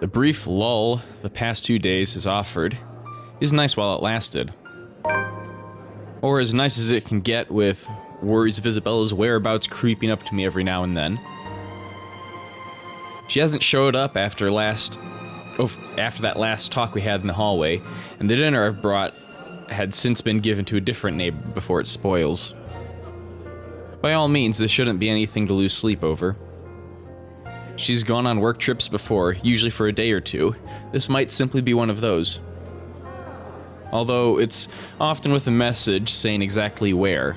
The brief lull the past 2 days has offered is nice while it lasted. Or as nice as it can get with worries of Isabella's whereabouts creeping up to me every now and then. She hasn't showed up after that last talk we had in the hallway, and the dinner I've brought had since been given to a different neighbor before it spoils. By all means, this shouldn't be anything to lose sleep over. She's gone on work trips before, usually for a day or two. This might simply be one of those. Although it's often with a message saying exactly where.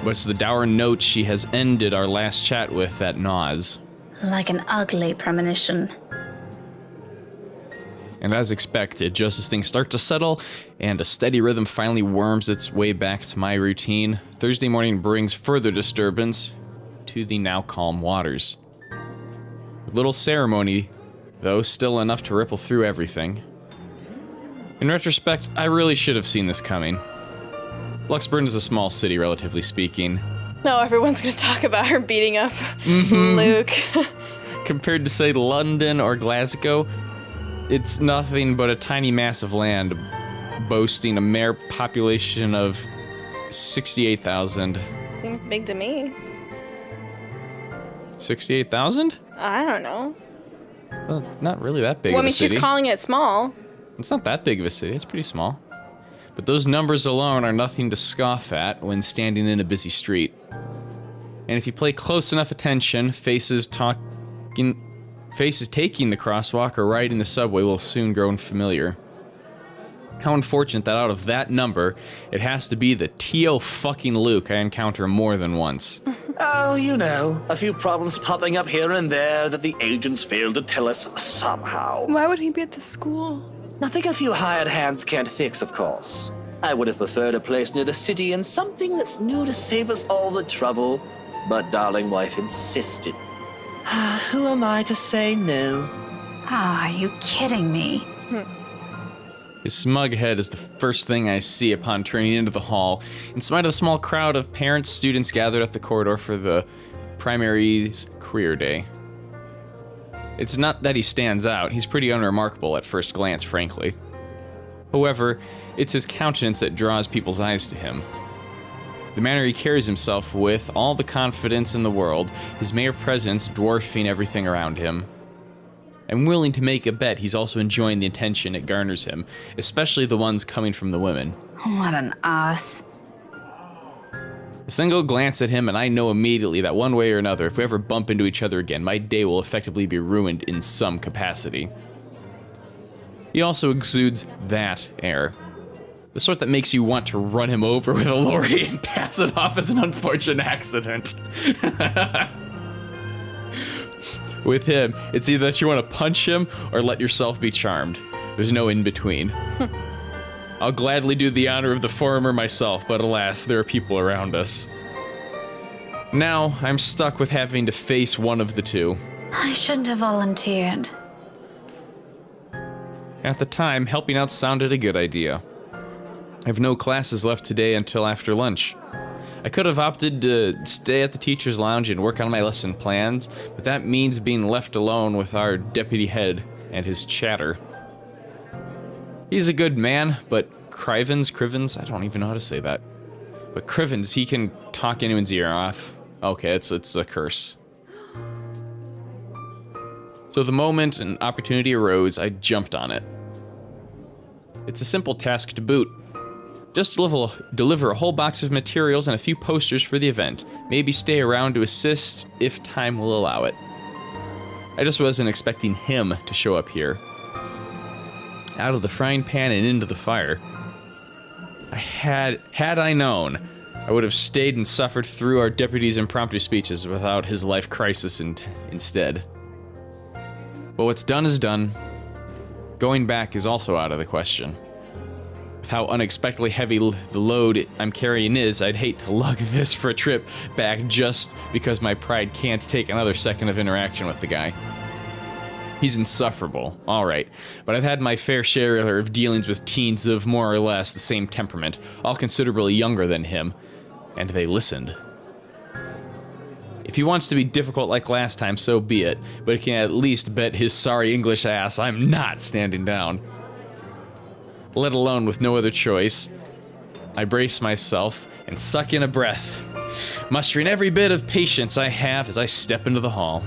But it's the dour note she has ended our last chat with that gnaws. Like an ugly premonition. And as expected, just as things start to settle and a steady rhythm finally worms its way back to my routine, Thursday morning brings further disturbance to the now calm waters. With little ceremony, though still enough to ripple through everything. In retrospect, I really should have seen this coming. Luxburn is a small city, relatively speaking. No, everyone's gonna talk about her beating up Luke. Compared to, say, London or Glasgow, it's nothing but a tiny mass of land boasting a mere population of 68,000. Seems big to me. 68,000? I don't know. Well, not really that big Well, I of a mean, city. she's calling it small. It's not that big of a city, it's pretty small. But those numbers alone are nothing to scoff at when standing in a busy street. And if you pay close enough attention, faces taking the crosswalk or riding the subway will soon grow familiar. How unfortunate that out of that number, it has to be the T.O. fucking Luke I encounter more than once. Oh, you know, a few problems popping up here and there that the agents failed to tell us somehow. Why would he be at the school? Nothing a few hired hands can't fix, of course. I would have preferred a place near the city and something that's new to save us all the trouble, but darling wife insisted. Who am I to say no? Ah, are you kidding me? His smug head is the first thing I see upon turning into the hall, in spite of the small crowd of parents, students gathered at the corridor for the primary's career day. It's not that he stands out, he's pretty unremarkable at first glance, frankly. However, it's his countenance that draws people's eyes to him. The manner he carries himself with, all the confidence in the world, his mere presence dwarfing everything around him. I'm willing to make a bet he's also enjoying the attention it garners him, especially the ones coming from the women. What an ass. A single glance at him and I know immediately that one way or another, if we ever bump into each other again, my day will effectively be ruined in some capacity. He also exudes that air. The sort that makes you want to run him over with a lorry and pass it off as an unfortunate accident. With him, it's either that you want to punch him or let yourself be charmed. There's no in between. I'll gladly do the honor of the former myself, but alas, there are people around us. Now, I'm stuck with having to face one of the two. I shouldn't have volunteered. At the time, helping out sounded a good idea. I have no classes left today until after lunch. I could have opted to stay at the teacher's lounge and work on my lesson plans, but that means being left alone with our deputy head and his chatter. He's a good man, but Crivens, I don't even know how to say that. But Crivens, he can talk anyone's ear off. Okay, it's a curse. So the moment an opportunity arose, I jumped on it. It's a simple task to boot. Just deliver a whole box of materials and a few posters for the event. Maybe stay around to assist if time will allow it. I just wasn't expecting him to show up here. Out of the frying pan and into the fire. Had I known, I would have stayed and suffered through our deputy's impromptu speeches without his life crisis instead. But what's done is done. Going back is also out of the question. With how unexpectedly heavy the load I'm carrying is, I'd hate to lug this for a trip back just because my pride can't take another second of interaction with the guy. He's insufferable, alright, but I've had my fair share of dealings with teens of more or less the same temperament, all considerably younger than him, and they listened. If he wants to be difficult like last time, so be it, but he can at least bet his sorry English ass I'm not standing down. Let alone with no other choice. I brace myself and suck in a breath, mustering every bit of patience I have as I step into the hall.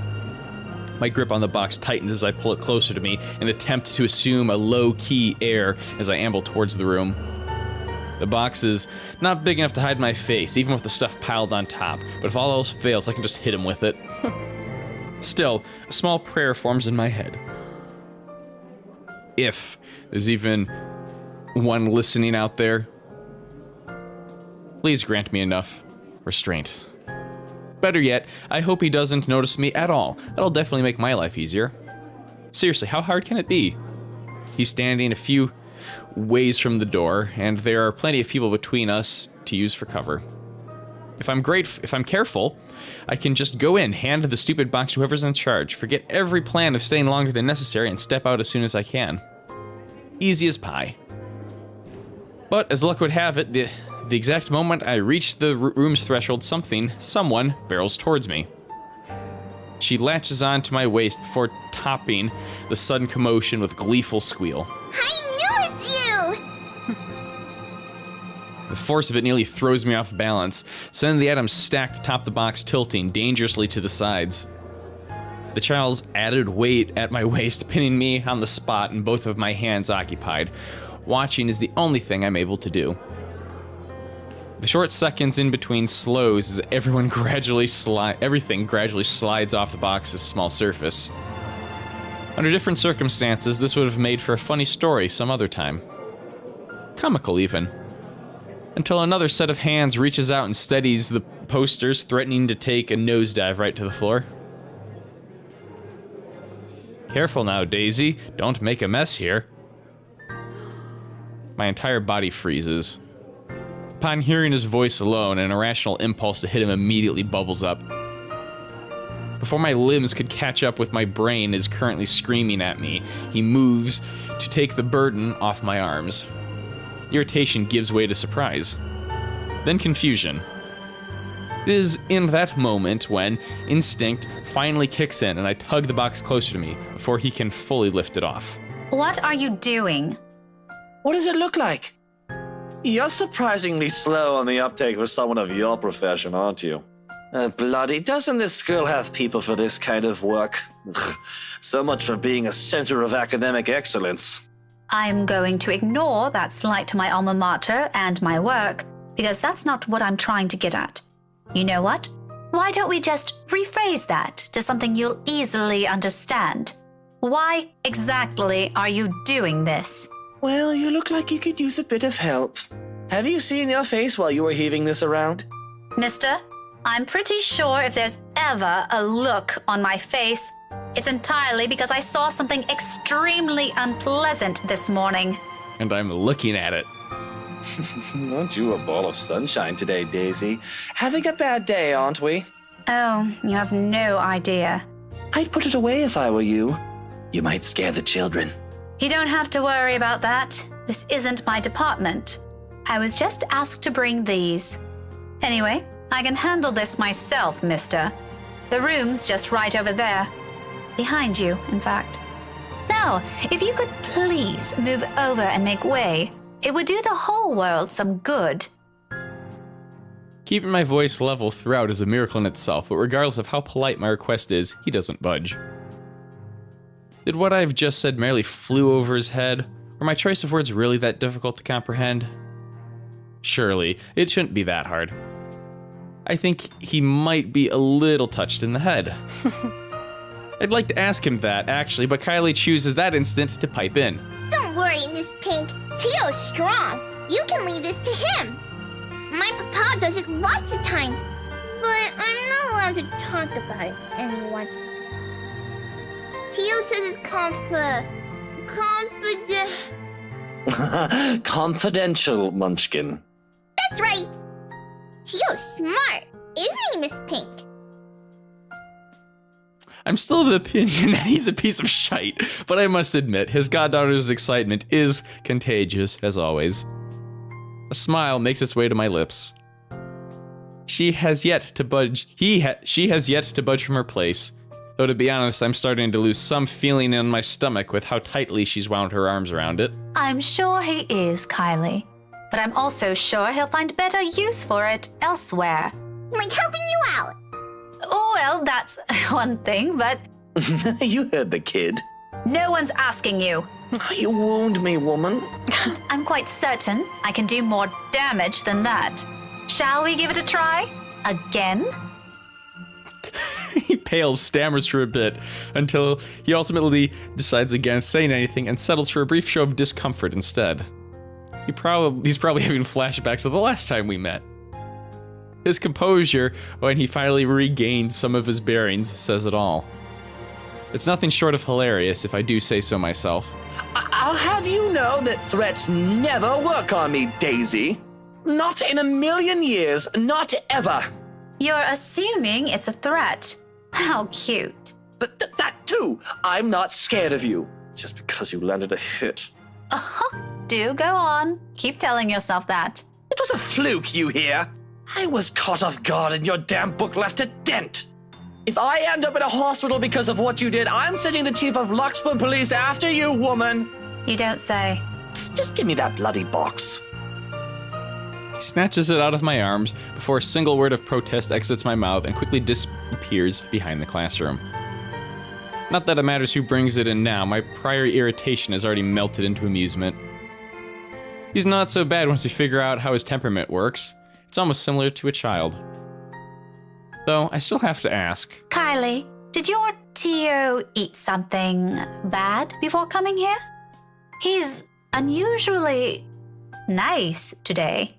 My grip on the box tightens as I pull it closer to me and attempt to assume a low-key air as I amble towards the room. The box is not big enough to hide my face, even with the stuff piled on top, but if all else fails, I can just hit him with it. Still, a small prayer forms in my head. If there's even one listening out there, please grant me enough restraint. Better yet, I hope he doesn't notice me at all. That'll definitely make my life easier. Seriously, how hard can it be? He's standing a few ways from the door, and there are plenty of people between us to use for cover. If I'm careful, I can just go in, hand the stupid box to whoever's in charge, forget every plan of staying longer than necessary, and step out as soon as I can. Easy as pie. But as luck would have it, the exact moment I reach the room's threshold, someone barrels towards me. She latches onto my waist before topping the sudden commotion with a gleeful squeal. I knew it's you! The force of it nearly throws me off balance, sending the items stacked atop the box tilting dangerously to the sides. The child's added weight at my waist, pinning me on the spot and both of my hands occupied. Watching is the only thing I'm able to do. The short seconds in between slows as everything gradually slides off the box's small surface. Under different circumstances, this would have made for a funny story some other time. Comical, even. Until another set of hands reaches out and steadies the posters, threatening to take a nosedive right to the floor. Careful now, Daisy. Don't make a mess here. My entire body freezes. Upon hearing his voice alone, an irrational impulse to hit him immediately bubbles up. Before my limbs could catch up with my brain is currently screaming at me, he moves to take the burden off my arms. Irritation gives way to surprise. Then confusion. It is in that moment when instinct finally kicks in and I tug the box closer to me before he can fully lift it off. What are you doing? What does it look like? You're surprisingly slow on the uptake for someone of your profession, aren't you? Bloody, doesn't this school have people for this kind of work? So much for being a center of academic excellence. I'm going to ignore that slight to my alma mater and my work, because that's not what I'm trying to get at. You know what? Why don't we just rephrase that to something you'll easily understand? Why exactly are you doing this? Well, you look like you could use a bit of help. Have you seen your face while you were heaving this around? Mister, I'm pretty sure if there's ever a look on my face, it's entirely because I saw something extremely unpleasant this morning. And I'm looking at it. Aren't you a ball of sunshine today, Daisy? Having a bad day, aren't we? Oh, you have no idea. I'd put it away if I were you. You might scare the children. You don't have to worry about that. This isn't my department. I was just asked to bring these. Anyway, I can handle this myself, mister. The room's just right over there. Behind you, in fact. Now, if you could please move over and make way, it would do the whole world some good. Keeping my voice level throughout is a miracle in itself, but regardless of how polite my request is, he doesn't budge. Did what I've just said merely flew over his head? Or my choice of words really that difficult to comprehend? Surely, it shouldn't be that hard. I think he might be a little touched in the head. I'd like to ask him that, actually, but Kylie chooses that instant to pipe in. Don't worry, Miss Pink. Tio's strong. You can leave this to him. My papa does it lots of times, but I'm not allowed to talk about it to anyone. Tio says it's Confidential, Munchkin. That's right. Tio's smart, isn't he, Miss Pink? I'm still of the opinion that he's a piece of shite, but I must admit, his goddaughter's excitement is contagious, as always. A smile makes its way to my lips. She has yet to budge. She has yet to budge from her place. Though to be honest, I'm starting to lose some feeling in my stomach with how tightly she's wound her arms around it. I'm sure he is, Kylie. But I'm also sure he'll find better use for it elsewhere. Like helping you out. Oh, well, that's one thing, but You heard the kid. no one's asking you. You wound me, woman. I'm quite certain I can do more damage than that. Shall we give it a try? Again? He pales, stammers for a bit, until he ultimately decides against saying anything and settles for a brief show of discomfort instead. He's probably having flashbacks of the last time we met. His composure, when he finally regained some of his bearings, says it all. It's nothing short of hilarious, if I do say so myself. I'll have you know that threats never work on me, Daisy. Not in a million years, not ever. You're assuming it's a threat. How cute. That too. I'm not scared of you, just because you landed a hit. Do go on. Keep telling yourself that. It was a fluke, you hear? I was caught off guard and your damn book left a dent. If I end up in a hospital because of what you did, I'm sending the chief of Luxburg Police after you, woman. You don't say. Just give me that bloody box. He snatches it out of my arms before a single word of protest exits my mouth and quickly disappears behind the classroom. Not that it matters who brings it in now, my prior irritation has already melted into amusement. He's not so bad once you figure out how his temperament works. It's almost similar to a child. Though, I still have to ask. Kylie, did your Tio eat something bad before coming here? He's unusually nice today.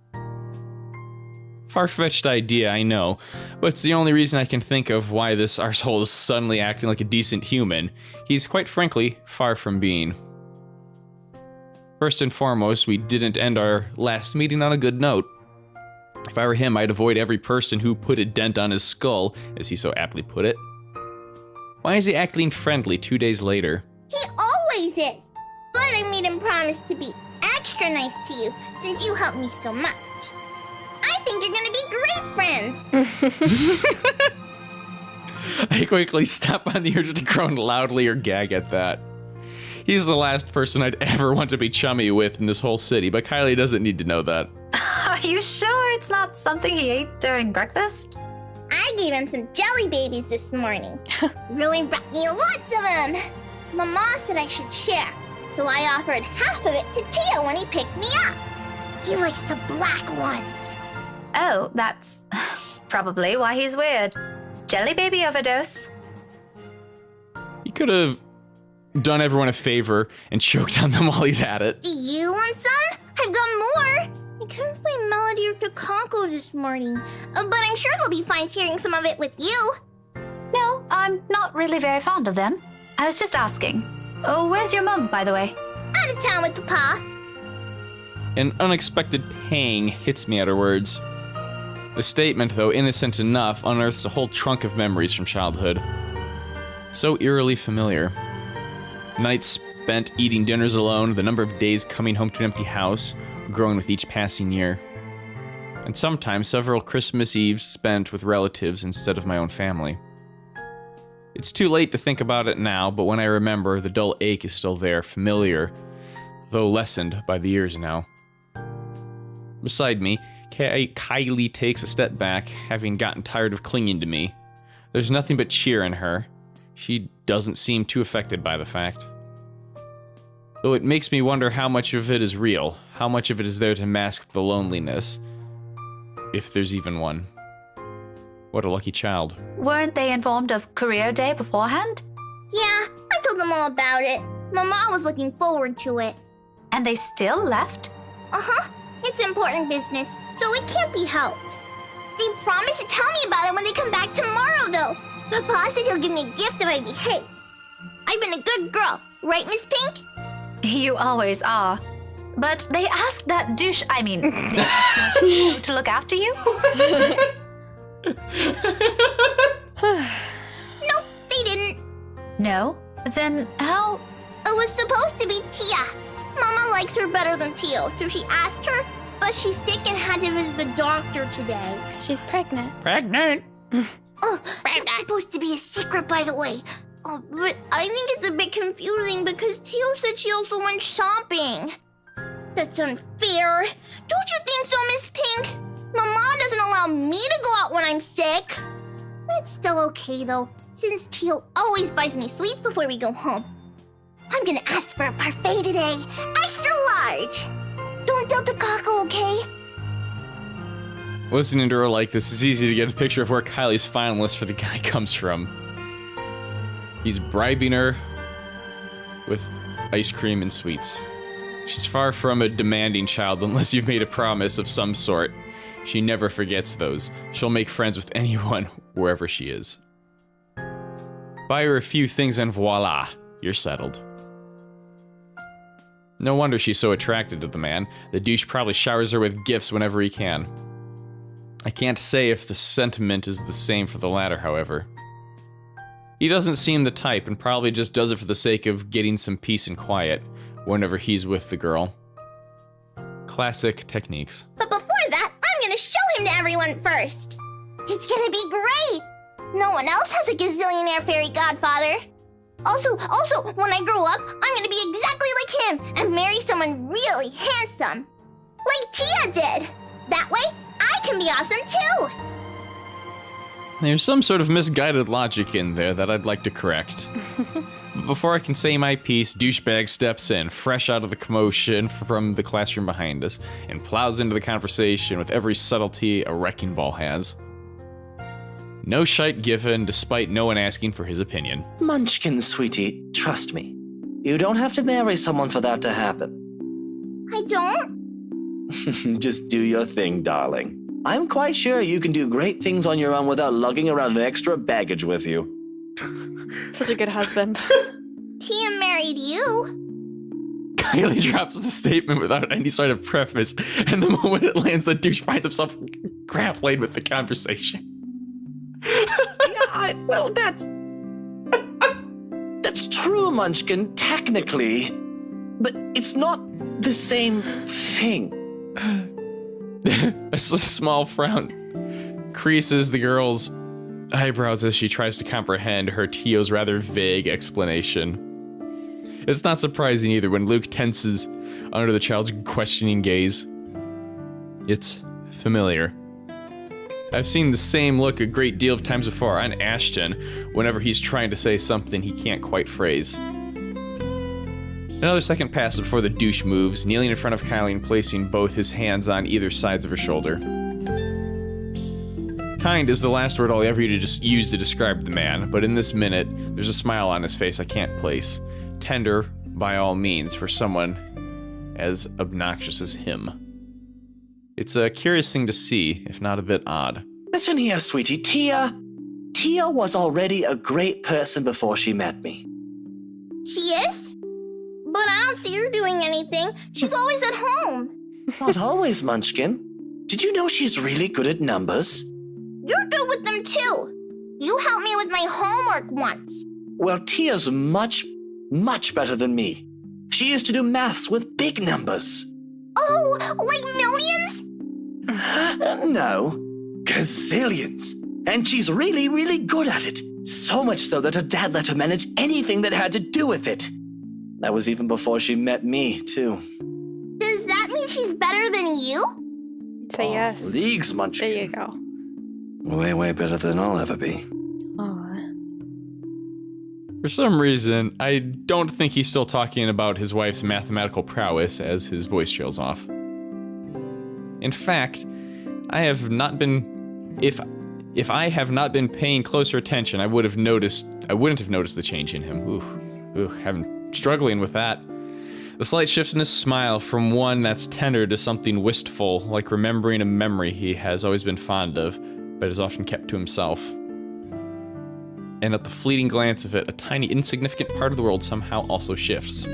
Far-fetched idea, I know, but it's the only reason I can think of why this arsehole is suddenly acting like a decent human. He's quite frankly far from being. First and foremost, we didn't end our last meeting on a good note. If I were him, I'd avoid every person who put a dent on his skull, as he so aptly put it. Why is he acting friendly 2 days later? He always is. But I made him promise to be extra nice to you since you helped me so much. I think you're gonna be great friends. I quickly stop on the urge to groan loudly or gag at that. He's the last person I'd ever want to be chummy with in this whole city, but Kylie doesn't need to know that. Are you sure it's not something he ate during breakfast? I gave him some jelly babies this morning. Really brought me lots of them. Mama said I should share, so I offered half of it to Tio when he picked me up. He likes the black ones. Oh, that's probably why he's weird. Jelly baby overdose. He could have done everyone a favor and choked on them while he's at it. Do you want some? I've got more. I couldn't find Melody or Takanko this morning, but I'm sure they'll be fine sharing some of it with you. No, I'm not really very fond of them. I was just asking. Oh, where's your mum, by the way? Out of town with Papa. An unexpected pang hits me at her words. The statement, though innocent enough, unearths a whole trunk of memories from childhood. So eerily familiar. Nights spent eating dinners alone, the number of days coming home to an empty house, growing with each passing year. And sometimes several Christmas Eves spent with relatives instead of my own family. It's too late to think about it now, but when I remember, the dull ache is still there, familiar, though lessened by the years now. Beside me, Kylie takes a step back, having gotten tired of clinging to me. There's nothing but cheer in her. She doesn't seem too affected by the fact. Though it makes me wonder how much of it is real, how much of it is there to mask the loneliness, if there's even one. What a lucky child. Weren't they informed of career day beforehand? Yeah, I told them all about it. Mama was looking forward to it. And they still left? Uh-huh. It's important business, so it can't be helped. They promised to tell me about it when they come back tomorrow, though. Papa said he'll give me a gift if I behave. I've been a good girl, right, Miss Pink? You always are. But they asked that douche, to look after you? Nope, they didn't. No? Then how? It was supposed to be Tia. Mama likes her better than Tio, so she asked her, but she's sick and had to visit the doctor today. She's pregnant. Pregnant. Oh, it's supposed to be a secret, by the way. Oh, but I think it's a bit confusing because Tio said she also went shopping. That's unfair. Don't you think so, Miss Pink? Mama doesn't allow me to go out when I'm sick. It's still okay, though, since Tio always buys me sweets before we go home. I'm gonna ask for a parfait today. Extra large. Don't tell Takako, okay? Listening to her like this, it's easy to get a picture of where Kylie's finalist for the guy comes from. He's bribing her with ice cream and sweets. She's far from a demanding child unless you've made a promise of some sort. She never forgets those. She'll make friends with anyone, wherever she is. Buy her a few things and voila, you're settled. No wonder she's so attracted to the man. The douche probably showers her with gifts whenever he can. I can't say if the sentiment is the same for the latter, however. He doesn't seem the type and probably just does it for the sake of getting some peace and quiet whenever he's with the girl. Classic techniques. But before that, I'm gonna show him to everyone first. It's gonna be great. No one else has a gazillionaire fairy godfather. Also, when I grow up, I'm gonna be exactly like him and marry someone really handsome. Like Tia did. That way, I can be awesome too. There's some sort of misguided logic in there that I'd like to correct. But before I can say my piece, douchebag steps in, fresh out of the commotion from the classroom behind us, and plows into the conversation with every subtlety a wrecking ball has. No shite given, despite no one asking for his opinion. Munchkin, sweetie, trust me. You don't have to marry someone for that to happen. I don't? Just do your thing, darling. I'm quite sure you can do great things on your own without lugging around an extra baggage with you. Such a good husband. Tia married you. Kylie drops the statement without any sort of preface, and the moment it lands, the douche finds himself grappling with the conversation. Well, that's true, Munchkin, technically. But it's not the same thing. A small frown creases the girl's eyebrows as she tries to comprehend her Tio's rather vague explanation. It's not surprising either when Luke tenses under the child's questioning gaze. It's familiar. I've seen the same look a great deal of times before on Ashton whenever he's trying to say something he can't quite phrase. Another second passes before the douche moves, kneeling in front of Kylie and placing both his hands on either sides of her shoulder. Kind is the last word I'll ever use to describe the man, but in this minute, there's a smile on his face I can't place. Tender, by all means, for someone as obnoxious as him. It's a curious thing to see, if not a bit odd. Listen here, sweetie. Tia was already a great person before she met me. She is? But I don't see her doing anything. She's always at home. Not always, Munchkin. Did you know she's really good at numbers? You're good with them too. You helped me with my homework once. Well, Tia's much, much better than me. She used to do maths with big numbers. Oh, like millions? No, gazillions. And she's really, really good at it. So much so that her dad let her manage anything that had to do with it. That was even before she met me, too. Does that mean she's better than you? Say yes. Leagues, Munchkin. There you go. Way, way better than I'll ever be. Aw. For some reason, I don't think he's still talking about his wife's mathematical prowess as his voice trails off. In fact, I have not been... If I have not been paying closer attention, I wouldn't have noticed the change in him. I'm struggling with that. The slight shift in his smile from one that's tender to something wistful, like remembering a memory he has always been fond of, but has often kept to himself. And at the fleeting glance of it, a tiny insignificant part of the world somehow also shifts.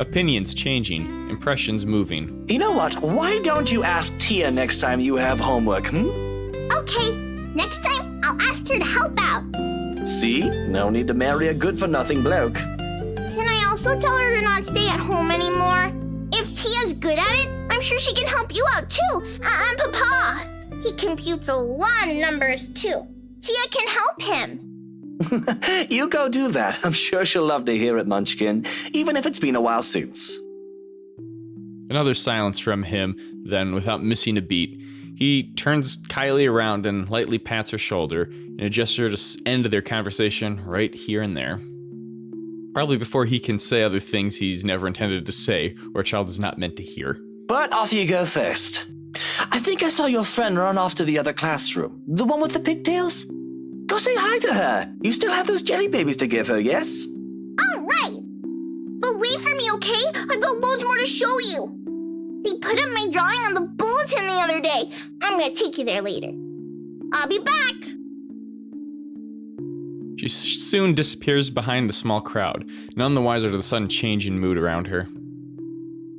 Opinions changing, impressions moving. You know what? Why don't you ask Tia next time you have homework, Okay, next time I'll ask her to help out. See? No need to marry a good-for-nothing bloke. Can I also tell her to not stay at home anymore? If Tia's good at it, I'm I'm sure she can help you out too. And Papa. He computes a lot of numbers too. Tia can help him. You go do that. I'm sure she'll love to hear it, Munchkin, even if it's been a while since. Another silence from him, then, without missing a beat, he turns Kylie around and lightly pats her shoulder in a gesture to end their conversation right here and there. Probably before he can say other things he's never intended to say, or a child is not meant to hear. But off you go first. I think I saw your friend run off to the other classroom. The one with the pigtails? Go say hi to her. You still have those jelly babies to give her, yes? All right. But wait for me, okay? I've got loads more to show you. They put up my drawing on the bulletin the other day. I'm gonna take you there later. I'll be back. She soon disappears behind the small crowd, none the wiser to the sudden change in mood around her.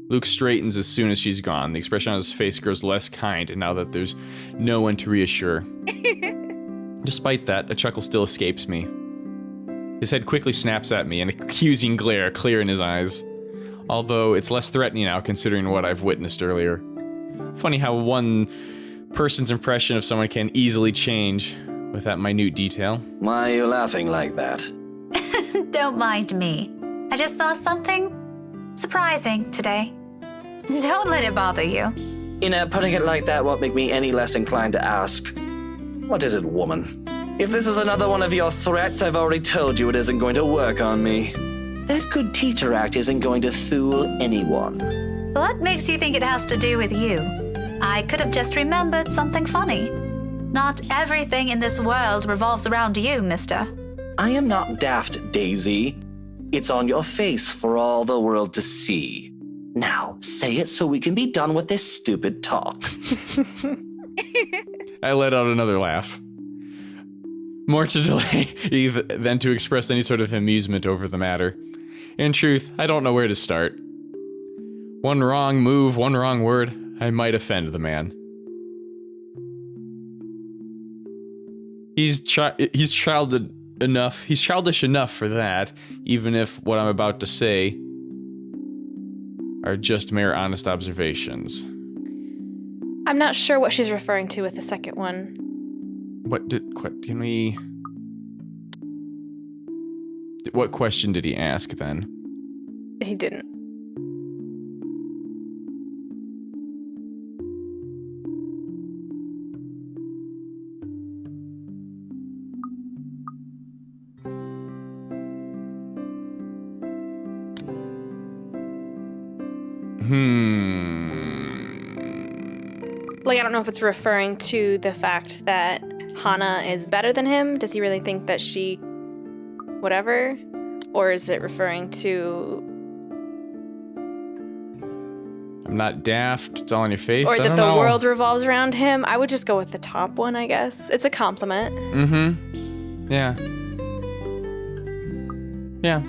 Luke straightens as soon as she's gone. The expression on his face grows less kind now that there's no one to reassure. Despite that, a chuckle still escapes me. His head quickly snaps at me, an accusing glare clear in his eyes. Although it's less threatening now considering what I've witnessed earlier. Funny how one person's impression of someone can easily change with that minute detail. Why are you laughing like that? Don't mind me. I just saw something surprising today. Don't let it bother you. You know, putting it like that won't make me any less inclined to ask. What is it, woman? If this is another one of your threats, I've already told you it isn't going to work on me. That good teacher act isn't going to fool anyone. What makes you think it has to do with you? I could have just remembered something funny. Not everything in this world revolves around you, mister. I am not daft, Daisy. It's on your face for all the world to see. Now, say it so we can be done with this stupid talk. I let out another laugh. More to delay than to express any sort of amusement over the matter. In truth, I don't know where to start. One wrong move, one wrong word, I might offend the man. He's childish enough for that, even if what I'm about to say are just mere honest observations. I'm not sure what she's referring to with the second one. What question did he ask then? He didn't. Like, I don't know if it's referring to the fact that Hana is better than him. Does he really think that she... whatever? Or is it referring to... I'm not daft, it's all in your face. Or I that don't the know. world revolves around him? I would just go with the top one, I guess. It's a compliment. Yeah. Yeah.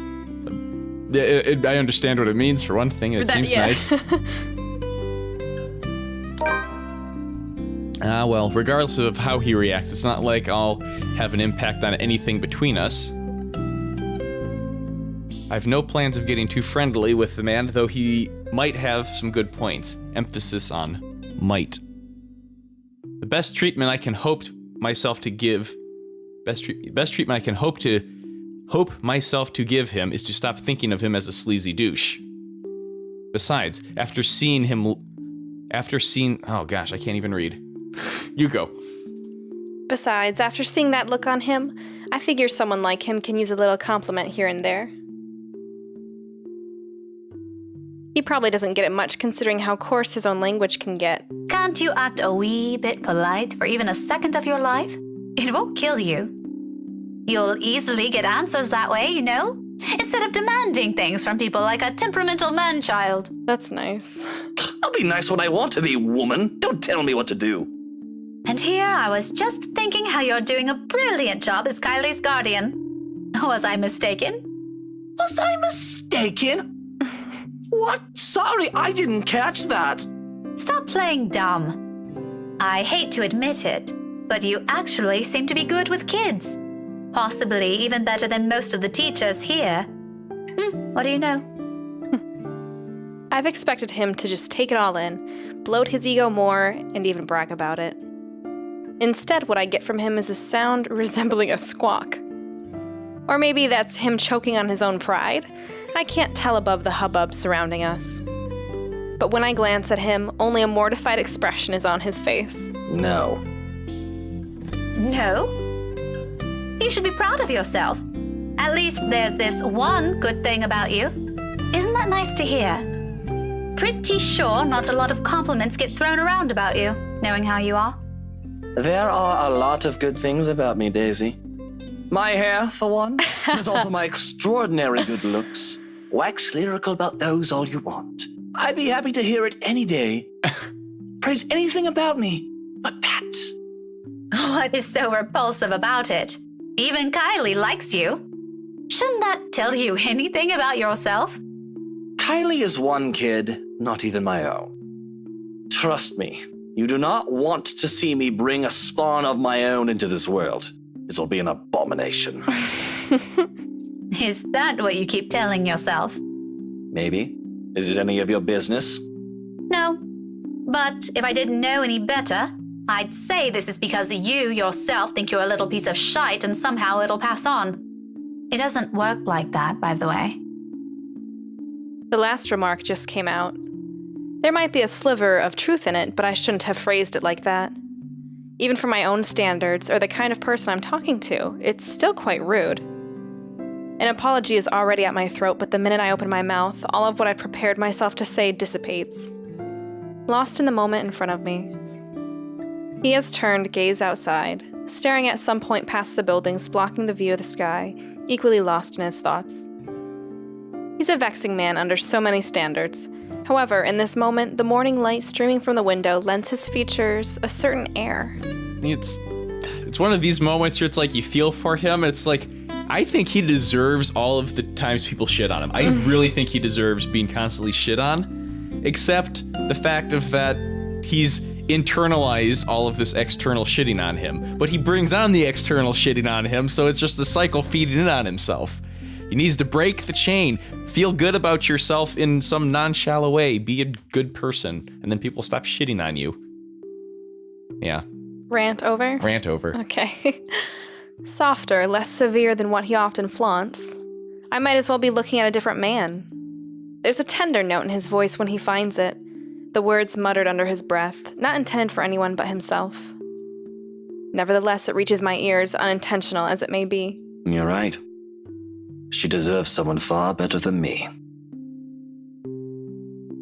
I understand what it means for one thing. It seems nice. Well, regardless of how he reacts, it's not like I'll have an impact on anything between us. I've no plans of getting too friendly with the man, though he might have some good points. Emphasis on might. The best treatment I can hope myself to give... Best treatment I can hope myself to give him is to stop thinking of him as a sleazy douche. Besides, after seeing... Oh gosh, I can't even read. You go. Besides, after seeing that look on him, I figure someone like him can use a little compliment here and there. He probably doesn't get it much considering how coarse his own language can get. Can't you act a wee bit polite for even a second of your life? It won't kill you. You'll easily get answers that way, you know? Instead of demanding things from people like a temperamental man-child. That's nice. I'll be nice when I want to be, woman. Don't tell me what to do. And here I was just thinking how you're doing a brilliant job as Kylie's guardian. Was I mistaken? Was I mistaken? What? Sorry, I didn't catch that. Stop playing dumb. I hate to admit it, but you actually seem to be good with kids. Possibly even better than most of the teachers here. What do you know? I've expected him to just take it all in, bloat his ego more, and even brag about it. Instead, what I get from him is a sound resembling a squawk. Or maybe that's him choking on his own pride. I can't tell above the hubbub surrounding us. But when I glance at him, only a mortified expression is on his face. No. No? You should be proud of yourself. At least there's this one good thing about you. Isn't that nice to hear? Pretty sure not a lot of compliments get thrown around about you, knowing how you are. There are a lot of good things about me, Daisy. My hair, for one. There's also my extraordinary good looks. Wax lyrical about those all you want. I'd be happy to hear it any day. Praise anything about me, but that. What is so repulsive about it? Even Kylie likes you. Shouldn't that tell you anything about yourself? Kylie is one kid, not even my own. Trust me, you do not want to see me bring a spawn of my own into this world. This will be an abomination. Is that what you keep telling yourself? Maybe. Is it any of your business? No. But if I didn't know any better, I'd say this is because you yourself think you're a little piece of shite and somehow it'll pass on. It doesn't work like that, by the way. The last remark just came out. There might be a sliver of truth in it, but I shouldn't have phrased it like that. Even for my own standards, or the kind of person I'm talking to, it's still quite rude. An apology is already at my throat, but the minute I open my mouth, all of what I've prepared myself to say dissipates. Lost in the moment in front of me. He has turned gaze outside, staring at some point past the buildings blocking the view of the sky, equally lost in his thoughts. He's a vexing man under so many standards. However, in this moment, the morning light streaming from the window lends his features a certain air. It's one of these moments where it's like you feel for him, and it's like, I think he deserves all of the times people shit on him. I really think he deserves being constantly shit on, except the fact of that he's internalized all of this external shitting on him, but he brings on the external shitting on him, so it's just a cycle feeding in on himself. He needs to break the chain, feel good about yourself in some non-shallow way, be a good person, and then people stop shitting on you. Yeah. Rant over? Rant over. Okay. Softer, less severe than what he often flaunts. I might as well be looking at a different man. There's a tender note in his voice when he finds it, the words muttered under his breath, not intended for anyone but himself. Nevertheless, it reaches my ears, unintentional as it may be. You're right. She deserves someone far better than me.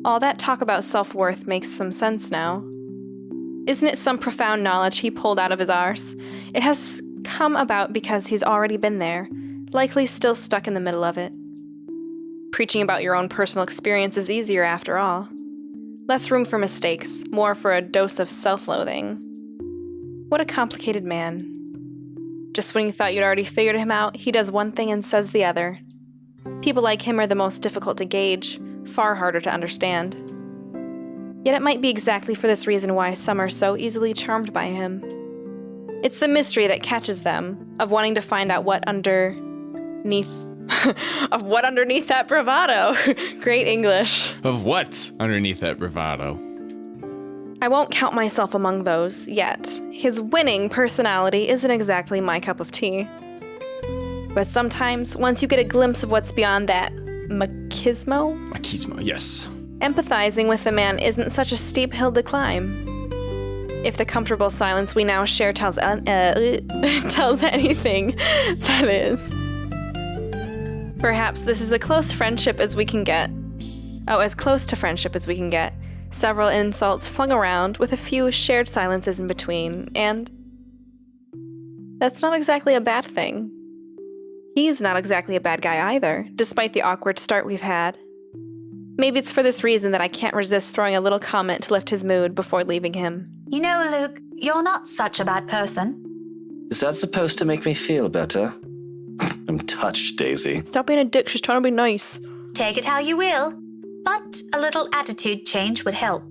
All that talk about self-worth makes some sense now. Isn't it some profound knowledge he pulled out of his arse? It has come about because he's already been there, likely still stuck in the middle of it. Preaching about your own personal experience is easier after all. Less room for mistakes, more for a dose of self-loathing. What a complicated man. Just when you thought you'd already figured him out, he does one thing and says the other. People like him are the most difficult to gauge, far harder to understand. Yet it might be exactly for this reason why some are so easily charmed by him. It's the mystery that catches them, of wanting to find out what underneath that bravado. Great English. Of what underneath that bravado? I won't count myself among those, yet. His winning personality isn't exactly my cup of tea. But sometimes, once you get a glimpse of what's beyond that machismo? Machismo, yes. Empathizing with the man isn't such a steep hill to climb. If the comfortable silence we now share tells anything, that is. Perhaps this is as close to friendship as we can get. Several insults flung around with a few shared silences in between, and that's not exactly a bad thing. He's not exactly a bad guy either, despite the awkward start we've had. Maybe it's for this reason that I can't resist throwing a little comment to lift his mood before leaving him. You know, Luke, you're not such a bad person. Is that supposed to make me feel better? I'm touched, Daisy. Stop being a dick, she's trying to be nice. Take it how you will, but a little attitude change would help.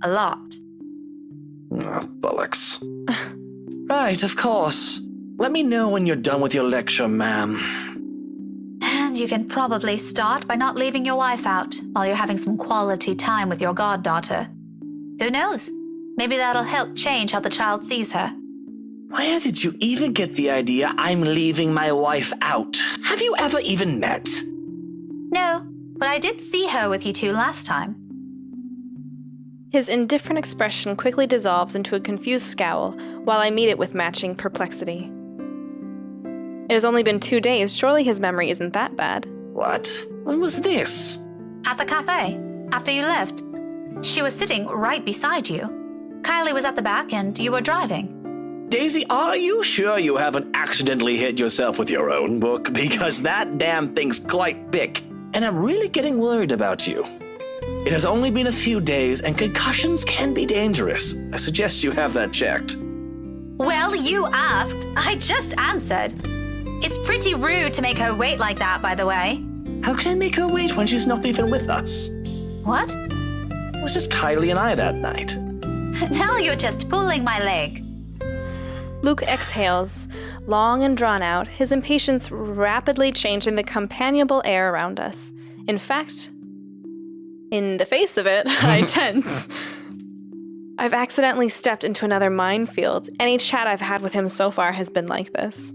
A lot. Oh, bollocks. Right, of course. Let me know when you're done with your lecture, ma'am. And you can probably start by not leaving your wife out while you're having some quality time with your goddaughter. Who knows? Maybe that'll help change how the child sees her. Where did you even get the idea I'm leaving my wife out? Have you ever even met? No, but I did see her with you two last time. His indifferent expression quickly dissolves into a confused scowl while I meet it with matching perplexity. It has only been 2 days. Surely his memory isn't that bad. What? When was this? At the cafe, after you left. She was sitting right beside you. Kylie was at the back and you were driving. Daisy, are you sure you haven't accidentally hit yourself with your own book? Because that damn thing's quite big, and I'm really getting worried about you. It has only been a few days, and concussions can be dangerous. I suggest you have that checked. Well, you asked. I just answered. It's pretty rude to make her wait like that, by the way. How can I make her wait when she's not even with us? What? It was just Kylie and I that night. Now you're just pulling my leg. Luke exhales, long and drawn out, his impatience rapidly changing the companionable air around us. In fact, in the face of it, I tense. I've accidentally stepped into another minefield. Any chat I've had with him so far has been like this.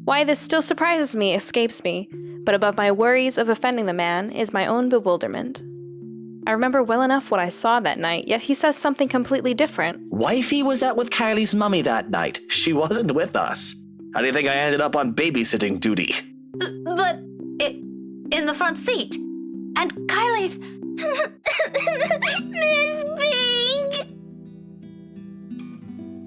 Why this still surprises me escapes me, but above my worries of offending the man is my own bewilderment. I remember well enough what I saw that night, yet he says something completely different. Wifey was out with Kylie's mummy that night. She wasn't with us. How do you think I ended up on babysitting duty? But in the front seat. And Kylie's... Miss Pink!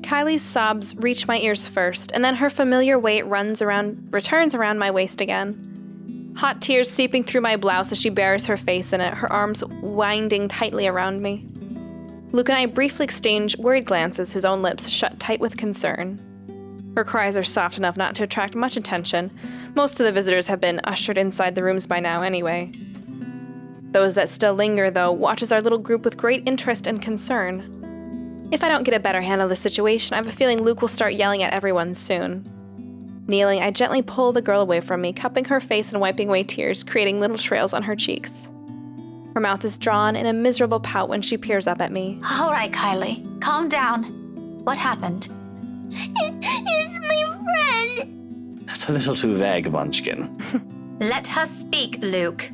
Kylie's sobs reach my ears first, and then her familiar weight returns around my waist again. Hot tears seeping through my blouse as she buries her face in it, her arms winding tightly around me. Luke and I briefly exchange worried glances, his own lips shut tight with concern. Her cries are soft enough not to attract much attention. Most of the visitors have been ushered inside the rooms by now anyway. Those that still linger, though, watches our little group with great interest and concern. If I don't get a better handle of the situation, I have a feeling Luke will start yelling at everyone soon. Kneeling, I gently pull the girl away from me, cupping her face and wiping away tears, creating little trails on her cheeks. Her mouth is drawn in a miserable pout when she peers up at me. All right, Kylie. Calm down. What happened? It's my friend! That's a little too vague, Munchkin. Let her speak, Luke.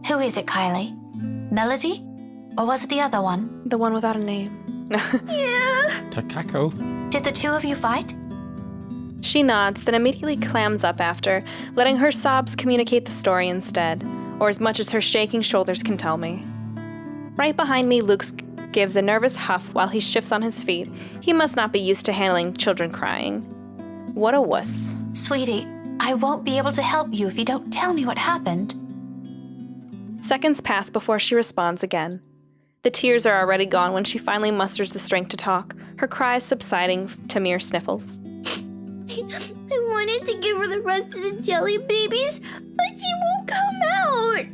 Who is it, Kylie? Melody? Or was it the other one? The one without a name. Yeah. Takako. Did the two of you fight? She nods, then immediately clams up after, letting her sobs communicate the story instead, or as much as her shaking shoulders can tell me. Right behind me, Luke gives a nervous huff while he shifts on his feet. He must not be used to handling children crying. What a wuss. Sweetie, I won't be able to help you if you don't tell me what happened. Seconds pass before she responds again. The tears are already gone when she finally musters the strength to talk, her cries subsiding to mere sniffles. I wanted to give her the rest of the jelly babies, but she won't come out.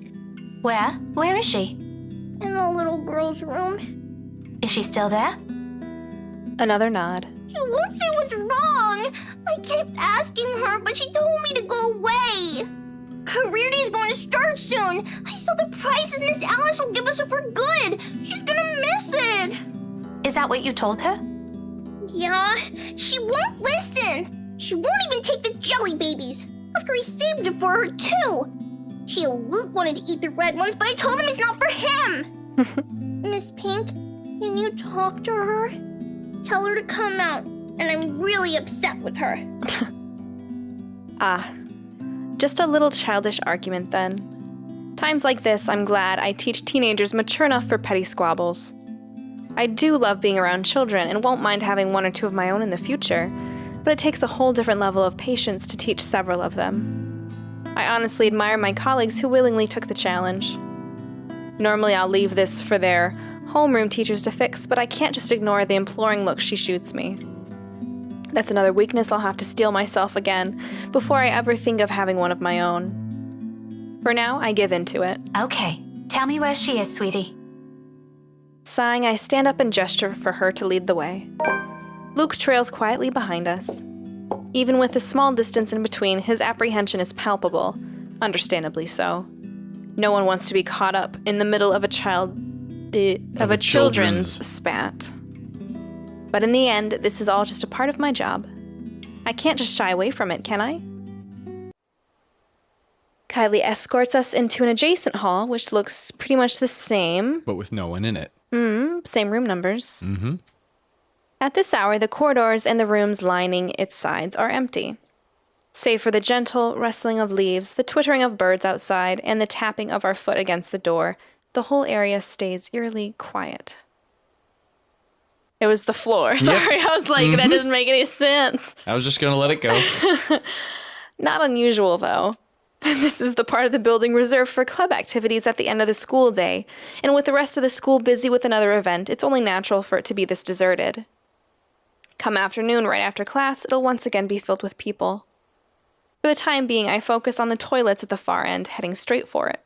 Where? Where is she? In the little girl's room. Is she still there? Another nod. She won't say what's wrong. I kept asking her, but she told me to go away. Career Day's going to start soon. I saw the prizes Miss Alice will give us if we're good. She's gonna miss it. Is that what you told her? Yeah, she won't listen. She won't even take the jelly babies. After I saved it for her, too. Tia Luke wanted to eat the red ones, but I told him it's not for him. Miss Pink, can you talk to her? Tell her to come out, and I'm really upset with her. Just a little childish argument then. Times like this, I'm glad I teach teenagers mature enough for petty squabbles. I do love being around children and won't mind having one or two of my own in the future, but it takes a whole different level of patience to teach several of them. I honestly admire my colleagues who willingly took the challenge. Normally I'll leave this for their homeroom teachers to fix, but I can't just ignore the imploring look she shoots me. That's another weakness I'll have to steel myself again before I ever think of having one of my own. For now, I give in to it. Okay, tell me where she is, sweetie. Sighing, I stand up and gesture for her to lead the way. Luke trails quietly behind us. Even with the small distance in between, his apprehension is palpable, Understandably so. No one wants to be caught up in the middle of a children's spat. But in the end, this is all just a part of my job. I can't just shy away from it, can I? Kylie escorts us into an adjacent hall, which looks pretty much the same. But with no one in it. Same room numbers. Mm-hmm. At this hour, the corridors and the rooms lining its sides are empty. Save for the gentle rustling of leaves, the twittering of birds outside, and the tapping of our foot against the door, the whole area stays eerily quiet. It was the floor. Sorry, I was like, that doesn't make any sense. I was just going to let it go. Not unusual, though. This is the part of the building reserved for club activities at the end of the school day, and with the rest of the school busy with another event, it's only natural for it to be this deserted. Come afternoon, right after class, it'll once again be filled with people. For the time being, I focus on the toilets at the far end, heading straight for it.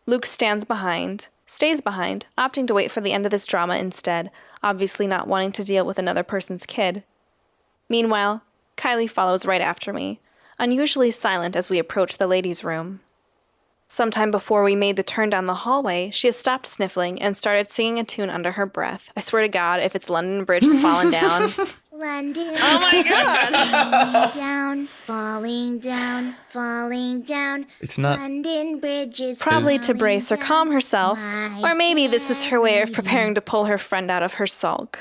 Luke stays behind, opting to wait for the end of this drama instead, obviously not wanting to deal with another person's kid. Meanwhile, Kylie follows right after me, unusually silent as we approach the ladies' room. Sometime before we made the turn down the hallway, she has stopped sniffling and started singing a tune under her breath. I swear to God, if it's London Bridge has fallen down. London. Oh my God! Falling down, falling down. It's not. London Bridge is Probably to falling brace or down. calm herself, My or maybe this is her way of preparing to pull her friend out of her sulk.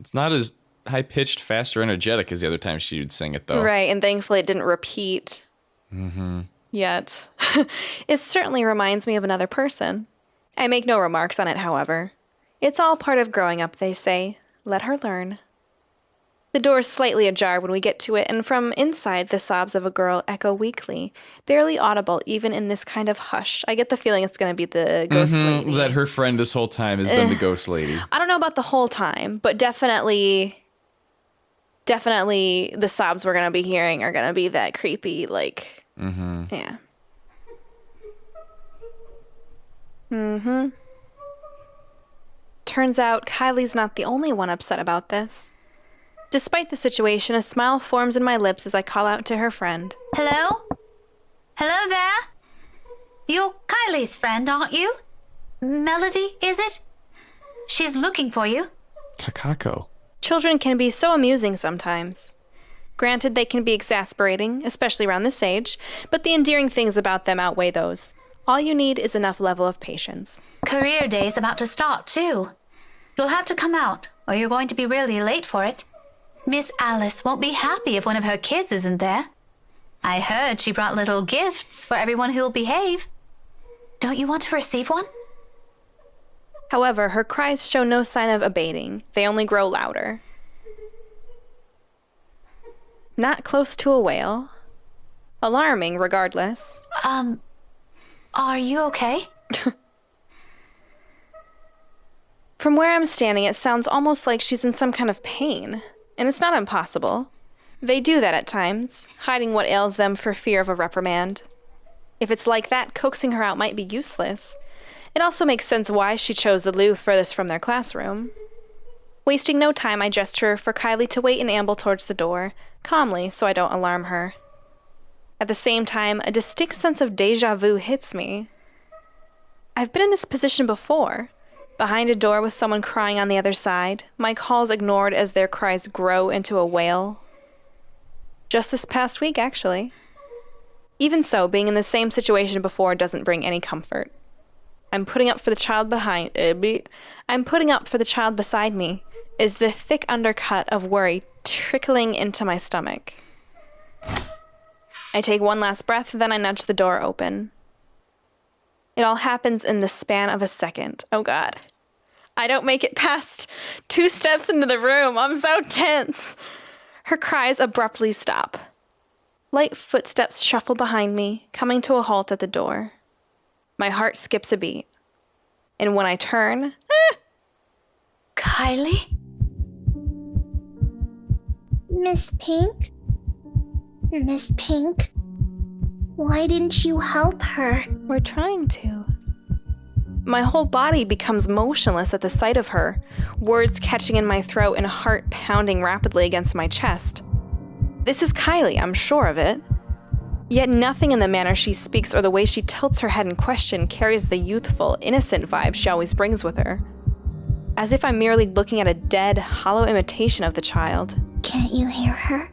It's not as high-pitched, fast, or energetic as the other time she would sing it, though. Right, and thankfully it didn't repeat. Yet. It certainly reminds me of another person. I make no remarks on it, however. It's all part of growing up, they say. Let her learn. The door is slightly ajar when we get to it, and from inside, the sobs of a girl echo weakly, barely audible even in this kind of hush. I get the feeling it's going to be the ghost lady. That her friend this whole time has been the ghost lady. I don't know about the whole time, but definitely the sobs we're going to be hearing are going to be that creepy, like... Yeah. Turns out Kylie's not the only one upset about this. Despite the situation, a smile forms in my lips as I call out to her friend. Hello? Hello there? You're Kylie's friend, aren't you? Melody, is it? She's looking for you. Kakako. Children can be so amusing sometimes. Granted, they can be exasperating, especially around this age, but the endearing things about them outweigh those. All you need is enough level of patience. Career day's about to start, too. You'll have to come out, or you're going to be really late for it. Miss Alice won't be happy if one of her kids isn't there. I heard she brought little gifts for everyone who'll behave. Don't you want to receive one? However, her cries show no sign of abating. They only grow louder. Not close to a wail. Alarming, regardless. Are you okay? From where I'm standing, it sounds almost like she's in some kind of pain. And it's not impossible. They do that at times, hiding what ails them for fear of a reprimand. If it's like that, coaxing her out might be useless. It also makes sense why she chose the loo furthest from their classroom. Wasting no time, I gesture for Kylie to wait and amble towards the door, calmly so I don't alarm her. At the same time, a distinct sense of déjà vu hits me. I've been in this position before, behind a door with someone crying on the other side, my calls ignored as their cries grow into a wail. Just this past week, actually. Even so, being in the same situation before doesn't bring any comfort. I'm putting up for the child beside me, is the thick undercut of worry trickling into my stomach. I take one last breath, then I nudge the door open. It all happens in the span of a second. Oh God. I don't make it past 2 steps into the room. I'm so tense. Her cries abruptly stop. Light footsteps shuffle behind me, coming to a halt at the door. My heart skips a beat. And when I turn, Kylie? Miss Pink? Miss Pink? Why didn't you help her? we're trying to. My whole body becomes motionless at the sight of her, words catching in my throat and heart pounding rapidly against my chest. This is Kylie, I'm sure of it. Yet nothing in the manner she speaks or the way she tilts her head in question carries the youthful, innocent vibe she always brings with her. As if I'm merely looking at a dead, hollow imitation of the child. Can't you hear her?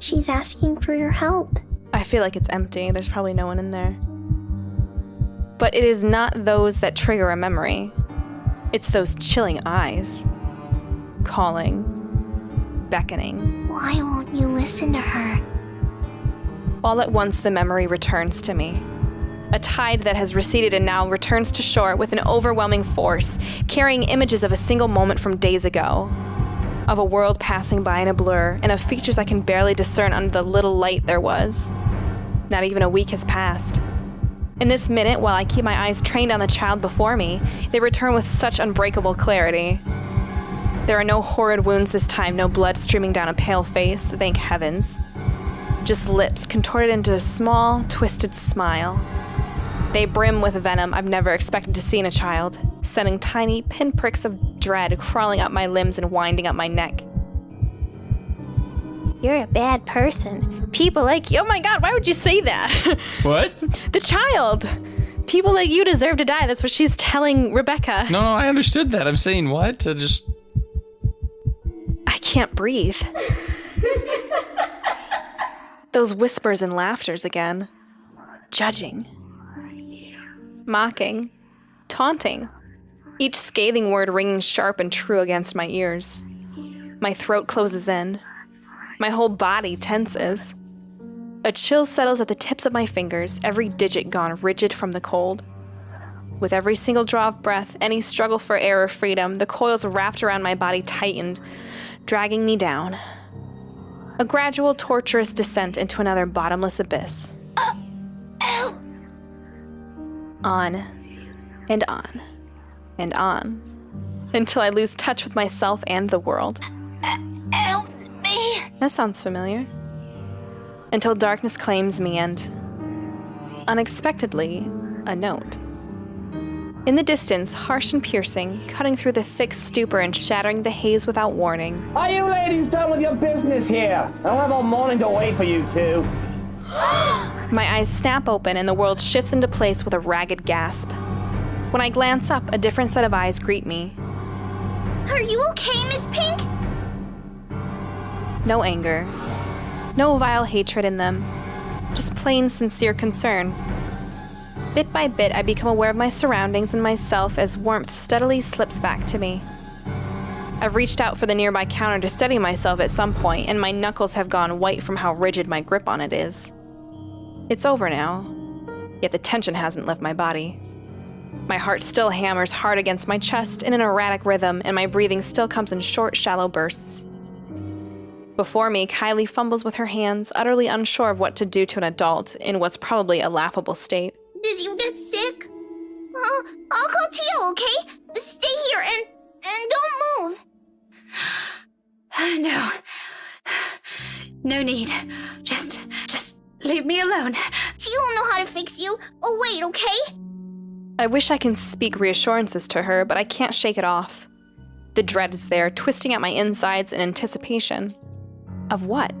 She's asking for your help. I feel like it's empty. There's probably no one in there. But it is not those that trigger a memory. It's those chilling eyes. Calling. Beckoning. Why won't you listen to her? All at once the memory returns to me. A tide that has receded and now returns to shore with an overwhelming force, carrying images of a single moment from days ago. Of a world passing by in a blur, and of features I can barely discern under the little light there was. Not even a week has passed. In this minute, while I keep my eyes trained on the child before me, they return with such unbreakable clarity. There are no horrid wounds this time, no blood streaming down a pale face, thank heavens. Just lips contorted into a small, twisted smile. They brim with venom I've never expected to see in a child, sending tiny pinpricks of dread crawling up my limbs and winding up my neck. You're a bad person. People like you. Oh my god, why would you say that? What? The child! People like you deserve to die. That's what she's telling Rebecca. No, I understood that. I'm saying what? I can't breathe. Those whispers and laughters again. Judging. Mocking. Taunting. Each scathing word ringing sharp and true against my ears. My throat closes in. My whole body tenses. A chill settles at the tips of my fingers, every digit gone rigid from the cold. With every single draw of breath, any struggle for air or freedom, the coils wrapped around my body tightened, dragging me down. A gradual, torturous descent into another bottomless abyss. On, and on, and on, until I lose touch with myself and the world. Help me. That sounds familiar. Until darkness claims me and, unexpectedly, a note. In the distance, harsh and piercing, cutting through the thick stupor and shattering the haze without warning. Are you ladies done with your business here? I don't have all morning to wait for you two. My eyes snap open and the world shifts into place with a ragged gasp. When I glance up, a different set of eyes greet me. Are you okay, Miss Pink? No anger. No vile hatred in them. Just plain, sincere concern. Bit by bit, I become aware of my surroundings and myself as warmth steadily slips back to me. I've reached out for the nearby counter to steady myself at some point, and my knuckles have gone white from how rigid my grip on it is. It's over now, yet the tension hasn't left my body. My heart still hammers hard against my chest in an erratic rhythm, and my breathing still comes in short, shallow bursts. Before me, Kylie fumbles with her hands, utterly unsure of what to do to an adult in what's probably a laughable state. Did you get sick? I'll call Tio, okay? Stay here and don't move. No. No need. Just leave me alone. Tio will know how to fix you. Oh, wait, okay? I wish I can speak reassurances to her, but I can't shake it off. The dread is there, twisting at my insides in anticipation. Of what?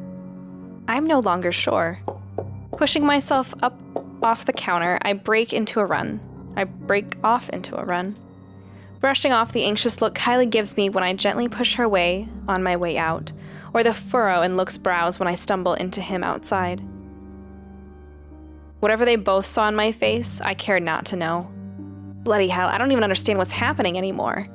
I'm no longer sure. Pushing myself up off the counter, I break off into a run. Brushing off the anxious look Kylie gives me when I gently push her way on my way out, or the furrow in Luke's brows when I stumble into him outside. Whatever they both saw in my face, I cared not to know. Bloody hell, I don't even understand what's happening anymore.